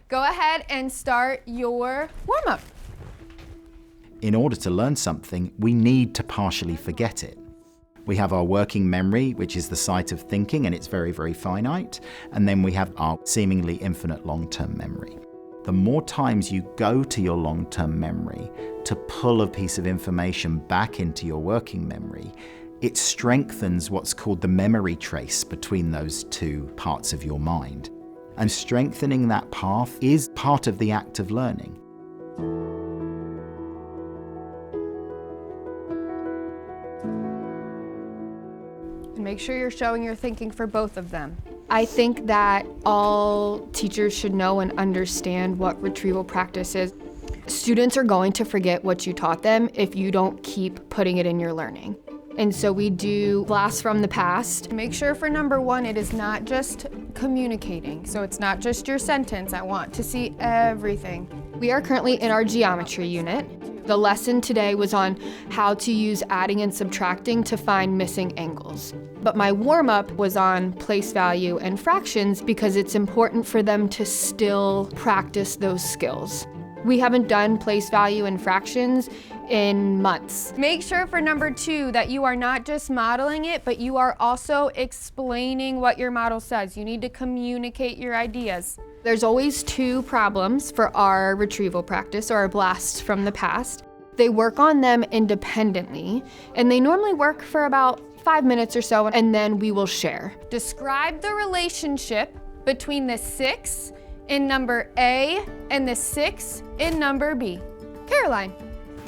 Go ahead and start your warm-up. In order to learn something, we need to partially forget it. We have our working memory, which is the site of thinking, and it's very, very finite. And then we have our seemingly infinite long-term memory. The more times you go to your long-term memory to pull a piece of information back into your working memory, it strengthens what's called the memory trace between those two parts of your mind. And strengthening that path is part of the act of learning. And make sure you're showing your thinking for both of them. I think that all teachers should know and understand what retrieval practice is. Students are going to forget what you taught them if you don't keep putting it in your learning. And so we do blasts from the past. Make sure for number one, it is not just communicating. So it's not just your sentence. I want to see everything. We are currently in our geometry unit. The lesson today was on how to use adding and subtracting to find missing angles. But my warm-up was on place value and fractions because it's important for them to still practice those skills. We haven't done place value and fractions in months. Make sure for number two that you are not just modeling it, but you are also explaining what your model says. You need to communicate your ideas. There's always two problems for our retrieval practice or our blasts from the past. They work on them independently, and they normally work for about 5 minutes or so, and then we will share. Describe the relationship between the 6 in number A and the 6 in number B. Caroline.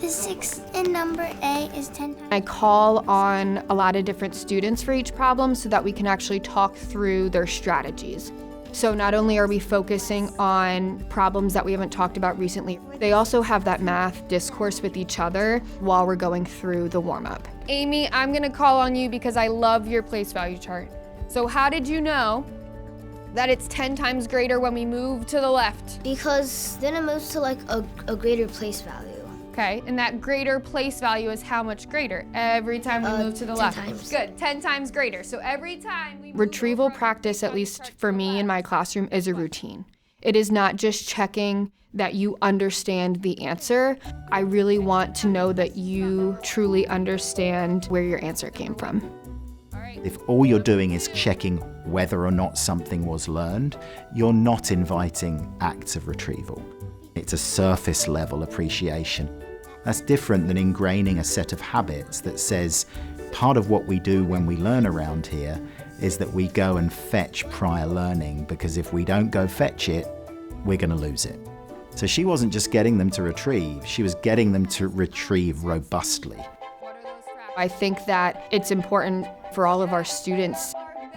The 6 in number A is 10 times. I call on a lot of different students for each problem so that we can actually talk through their strategies. So not only are we focusing on problems that we haven't talked about recently, they also have that math discourse with each other while we're going through the warm-up. Amy, I'm gonna call on you because I love your place value chart. So how did you know that it's 10 times greater when we move to the left? Because then it moves to like a greater place value. Okay, and that greater place value is how much greater? Every time we move to the left. 10 times. Good, 10 times greater. So every time we move Retrieval over, practice, at least for me in my classroom, is a Left. routine. It is not just checking that you understand the answer. I really want to know that you truly understand where your answer came from. All right. If all you're doing is checking whether or not something was learned, you're not inviting acts of retrieval. It's a surface level appreciation. That's different than ingraining a set of habits that says part of what we do when we learn around here is that we go and fetch prior learning, because if we don't go fetch it, we're going to lose it. So she wasn't just getting them to retrieve, she was getting them to retrieve robustly. I think that it's important for all of our students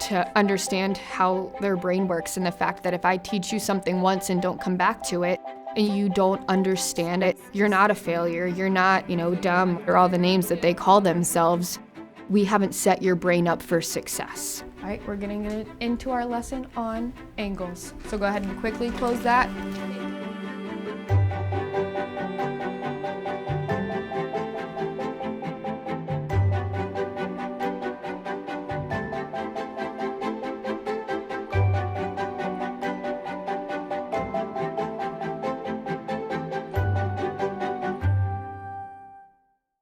to understand how their brain works, and the fact that if I teach you something once and don't come back to it, and you don't understand it, you're not a failure, you're not, dumb, or all the names that they call themselves. We haven't set your brain up for success. All right, we're getting into our lesson on angles. So go ahead and quickly close that.